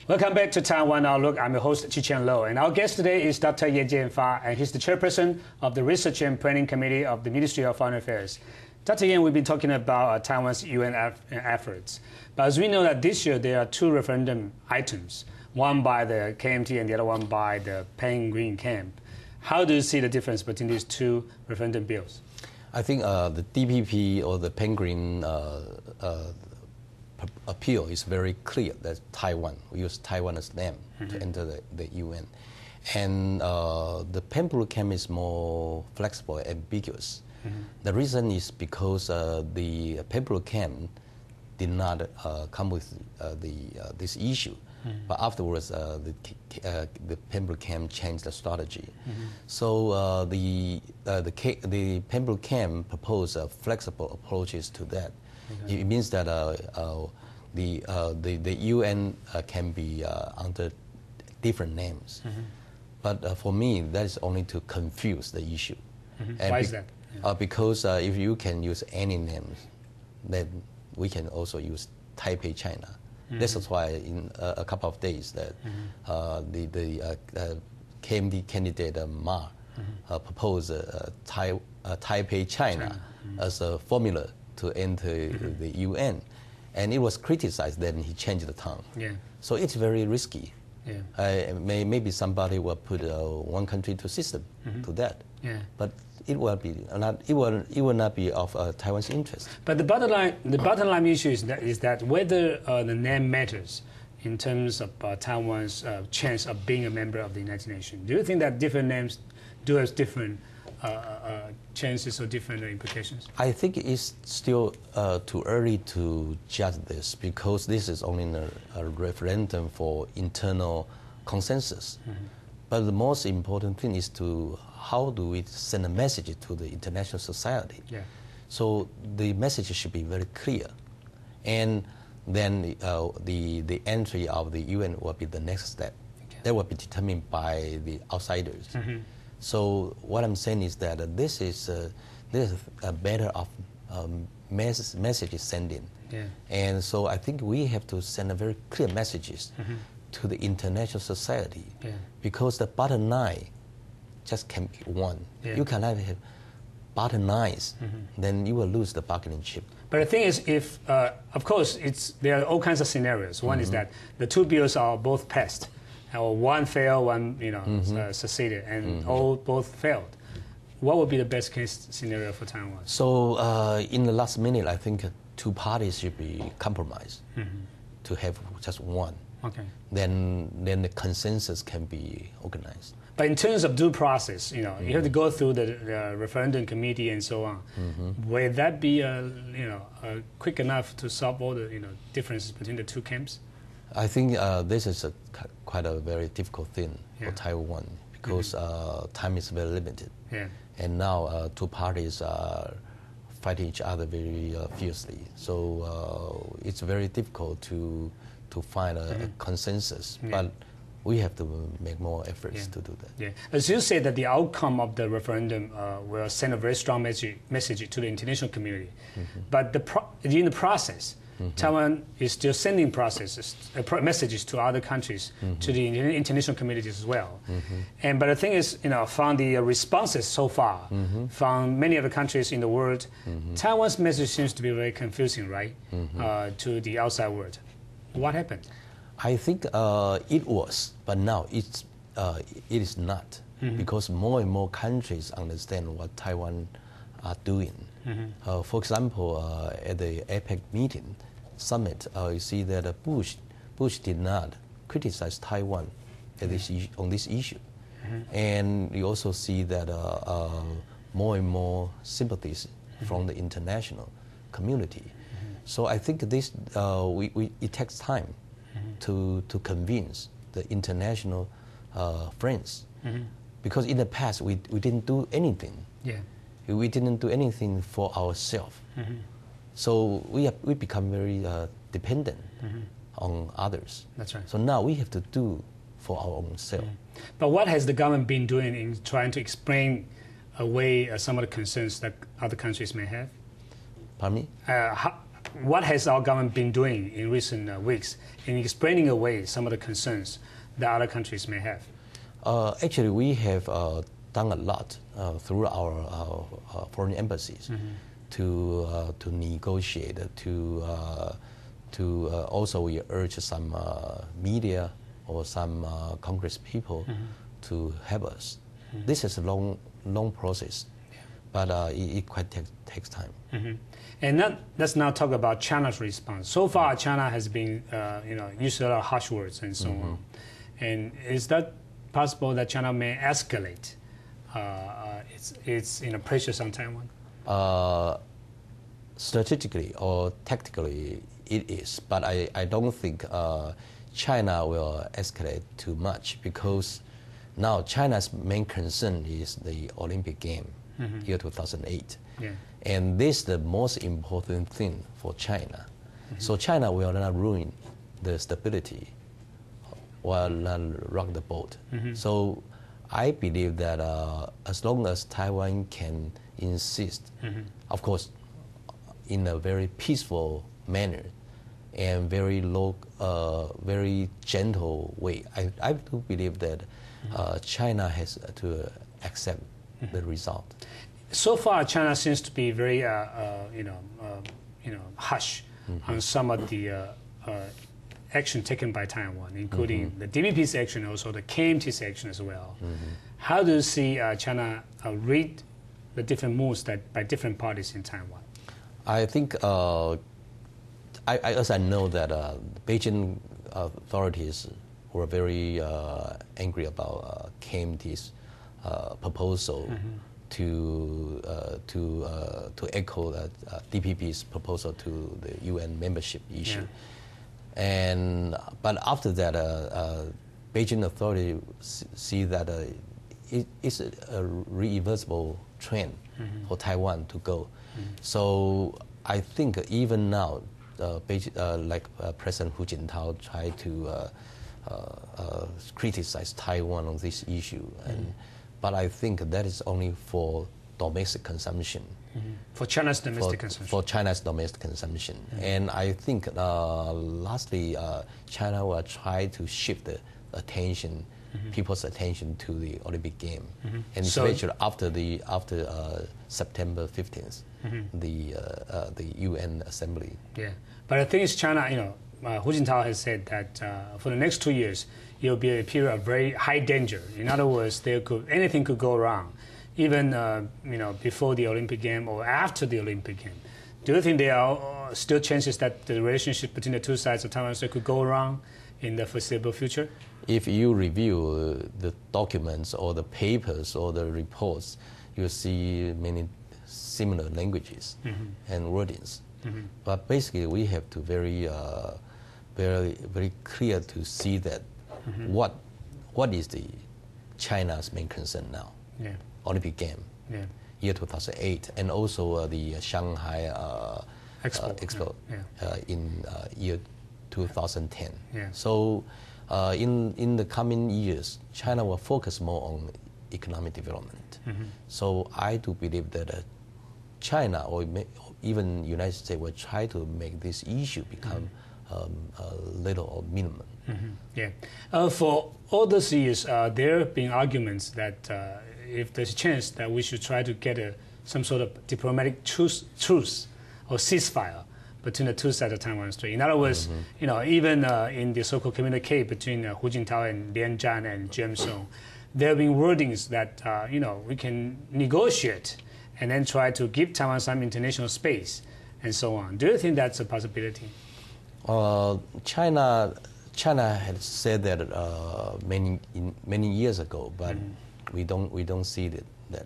Welcome back to Taiwan Outlook. I'm your host, Chi-Chen Lo, and our guest today is Dr.颜建发, and he's the chairperson of the Research and Planning Committee of the Ministry of Foreign Affairs. Dr. Yan, we've been talking about Taiwan's UN efforts, but as we know that this year there are two referendum items, one by the KMT and the other one by the Penguin Camp. How do you see the difference between these two referendum bills? I think the DPP or the Penguin appeal is very clear that Taiwan, we use Taiwan as name to enter the UN. And the Penguin Camp is more flexible, ambiguous. The reason is because the Penguin Camp did not come with this issue. But afterwards, the Penguin Camp changed the strategy. So the Penguin Camp proposed flexible approaches to that. It means that the UN can be under different names. But for me, that is only to confuse the issue. Why is that? Because if you can use any names, then we can also use Taipei, China. This is why in a couple of days that the KMT candidate Ma proposed Taipei, China as a formula to enter the UN, and it was criticized. Then he changed the tone. So it's very risky. Maybe somebody will put one country to system to that, but it will not be of Taiwan's interest. But the bottom line issue is that whether the name matters in terms of Taiwan's chance of being a member of the United Nations. Do you think that different names do have different chances or different implications? I think it's still too early to judge this because this is only a referendum for internal consensus. But the most important thing is how do we send a message to the international society? So the message should be very clear. And then the entry of the UN will be the next step. That will be determined by the outsiders. So what I'm saying is that this is a matter of message sending. And so I think we have to send a very clear messages to the international society because the bottom line just can be one. You cannot have bottom lines, then you will lose the bargaining chip. But the thing is, if of course there are all kinds of scenarios. One is that the two bills are both passed, or one failed, one succeeded, and both failed. What would be the best case scenario for Taiwan? So in the last minute, I think two parties should be compromised to have just one. Then the consensus can be organized. But in terms of due process, you have to go through the referendum committee and so on. Will that be quick enough to solve all the differences between the two camps? I think this is quite a very difficult thing for Taiwan because time is very limited. And now two parties are fighting each other very fiercely. So it's very difficult to find a consensus. But we have to make more efforts to do that. As you say that the outcome of the referendum will send a very strong message to the international community. But in the process, Taiwan is still sending messages to other countries, to the international communities as well. But the thing is, from the responses so far, from many of the countries in the world, Taiwan's message seems to be very confusing, right, to the outside world. What happened? I think it was, but now it is not, because more and more countries understand what Taiwan are doing. For example, at the APEC meeting summit, you see that Bush did not criticize Taiwan on this issue, and you also see that more and more sympathies from the international community. So I think this it takes time to convince the international friends, because in the past we didn't do anything. We didn't do anything for ourselves. So we become very dependent on others. That's right. So now we have to do for our own self. But what has the government been doing in trying to explain away some of the concerns that other countries may have? Pardon me? what has our government been doing in recent weeks in explaining away some of the concerns that other countries may have? Actually, we have done a lot through our foreign embassies to negotiate, to also we urge some media or some Congress people to help us. This is a long process, but it quite takes time. And let's now talk about China's response. So far, China has been, used a lot of harsh words and so on. And is that possible that China may escalate its pressures on Taiwan? Strategically or tactically, it is, but I don't think China will escalate too much, because now China's main concern is the Olympic game, year 2008. Yeah. And this is the most important thing for China. So China will not ruin the stability or not rock the boat. So I believe that as long as Taiwan can insist, of course, in a very peaceful manner and very low, very gentle way, I do believe that China has to accept the result. So far, China seems to be very, hush on some of the action taken by Taiwan, including the DPP's action, also the KMT's action as well. How do you see China read the different moves by different parties in Taiwan? I think, as I know that Beijing authorities were very angry about KMT's proposal to echo DPP's proposal to the UN membership issue. But after that, Beijing authorities see that it's a reversible trend for Taiwan to go. So I think even now, like President Hu Jintao tried to criticize Taiwan on this issue, but I think that is only for domestic consumption. For China's domestic consumption. For China's domestic consumption. And I think lastly, China will try to shift the attention, people's attention to the Olympic game. And especially after September 15th, the UN Assembly. Yeah, but the thing is, China, Hu Jintao has said that for the next 2 years, it will be a period of very high danger. In other words, anything could go wrong, even before the Olympic game or after the Olympic game. Do you think there are still chances that the relationship between the two sides of Taiwan could go wrong in the foreseeable future? If you review the documents or the papers or the reports, you'll see many similar languages and wordings. But basically, we have to very clear to see that what is the China's main concern now. Olympic game, year 2008, and also the Shanghai Expo in year 2010. So in the coming years, China will focus more on economic development. So I do believe that China or even United States will try to make this issue become little or minimum. For all those years, there have been arguments that if there's a chance that we should try to get some sort of diplomatic truce or ceasefire between the two sides of Taiwan Strait. In other words, even in the so-called communique between Hu Jintao and Lian Zhan and James Song, there have been wordings that we can negotiate and then try to give Taiwan some international space and so on. Do you think that's a possibility? China had said that many years ago, but we don't see that.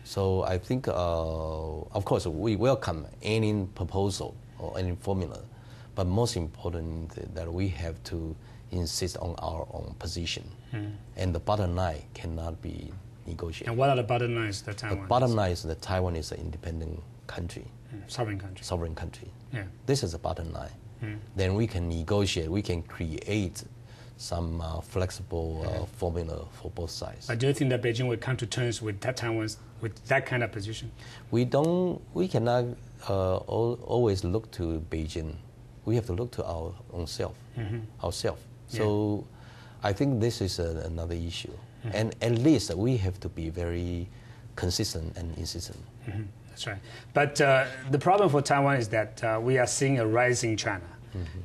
So I think, of course, we welcome any proposal or any formula, but most important that we have to insist on our own position, and the bottom line cannot be negotiated. And what are the bottom lines that Taiwan? The bottom line is that Taiwan is an independent country, sovereign country. Sovereign country. Yeah. This is the bottom line. Then we can negotiate. We can create some flexible formula for both sides. But do you think that Beijing will come to terms with Taiwan's with that kind of position? We cannot always look to Beijing. We have to look to our own self, ourselves. So I think this is another issue. And at least we have to be very consistent and insistent. That's right. But the problem for Taiwan is that we are seeing a rising China.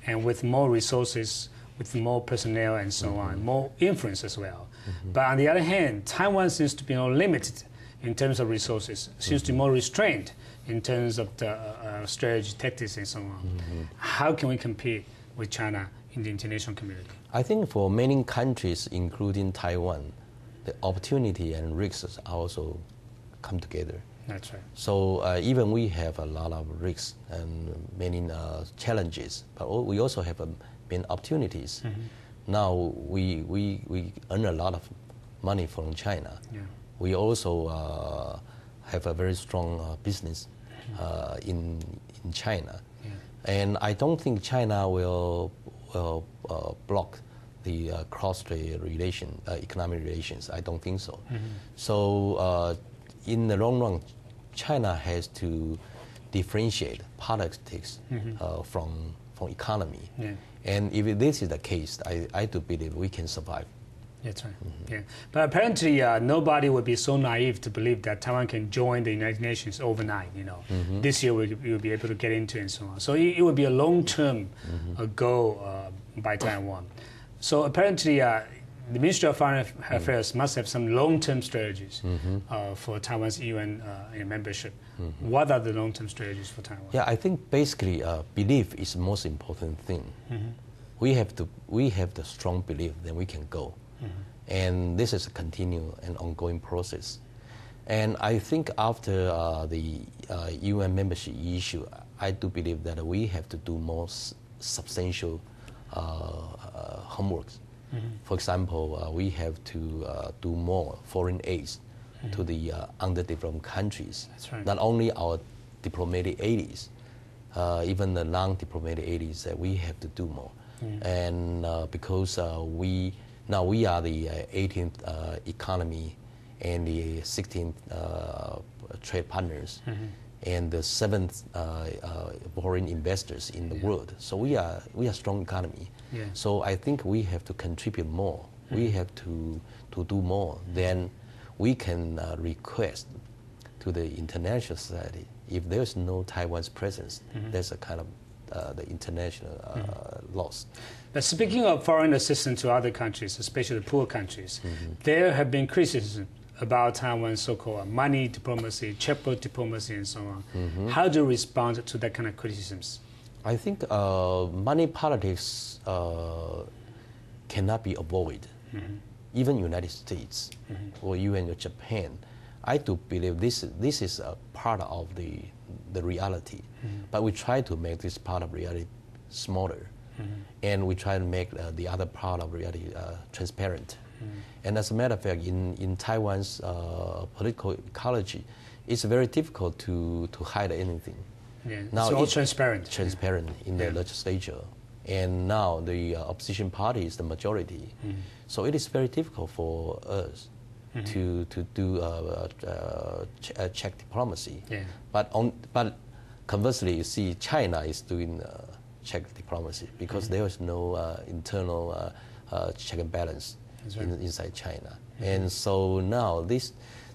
And with more resources, with more personnel and so on, more influence as well. But on the other hand, Taiwan seems to be more limited in terms of resources, seems to be more restrained in terms of the strategy, tactics, and so on. How can we compete with China in the international community? I think for many countries, including Taiwan, the opportunity and risks also come together. That's right. So even we have a lot of risks and many challenges, but we also have many opportunities. Now we earn a lot of money from China. We also have a very strong business in China. And I don't think China will block the cross-strait economic relations. I don't think so. So in the long run, China has to differentiate politics from economy. And if this is the case, I do believe we can survive. That's right. But apparently, nobody would be so naive to believe that Taiwan can join the United Nations overnight. This year we'll be able to get into and so on. So it would be a long-term goal by Taiwan. So apparently, the Ministry of Foreign Affairs must have some long-term strategies for Taiwan's UN membership. What are the long-term strategies for Taiwan? Yeah, I think basically belief is the most important thing. We have the strong belief that we can go. And this is a continual and ongoing process. And I think after the UN membership issue, I do believe that we have to do more substantial homework. For example, we have to do more foreign aid to the underdeveloped countries. That's right. Not only our diplomatic aids, even the non-diplomatic aids, that we have to do more. And because we are the 18th economy and the 16th trade partners and the 7th foreign investors in the world. So we are strong economy. So I think we have to contribute more. We have to do more. Then we can request to the international society. If there's no Taiwan's presence, there's a kind of the international loss. But speaking of foreign assistance to other countries, especially the poor countries, there have been criticism about Taiwan's so-called money diplomacy, checkbook diplomacy, and so on. How do you respond to that kind of criticisms? I think money politics cannot be avoided. Even United States or even Japan, I do believe this is a part of the reality. But we try to make this part of reality smaller. And we try to make the other part of reality transparent. And as a matter of fact, in Taiwan's political ecology, it's very difficult to hide anything. Now it's all transparent. Transparent in the legislature. And now the opposition party is the majority. So it is very difficult for us to do check diplomacy. But conversely, you see China is doing check diplomacy because there is no internal check and balance inside China. And so now this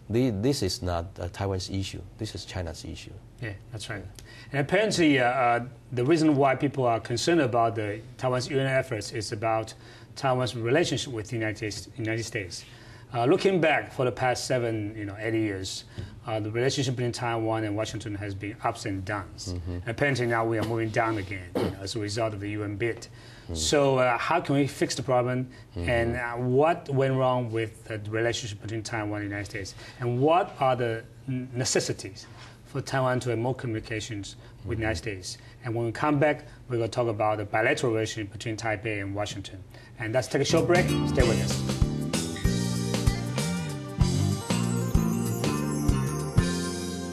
is not Taiwan's issue. This is China's issue. Yeah, that's right. And apparently, the reason why people are concerned about Taiwan's UN efforts is about Taiwan's relationship with the United States. Looking back for the past 8 years, the relationship between Taiwan and Washington has been ups and downs. Apparently now we are moving down again as a result of the UN bid. So how can we fix the problem? And what went wrong with the relationship between Taiwan and the United States? And what are the necessities for Taiwan to have more communications with the United States? And when we come back, we're going to talk about the bilateral relationship between Taipei and Washington. And let's take a short break. Stay with us.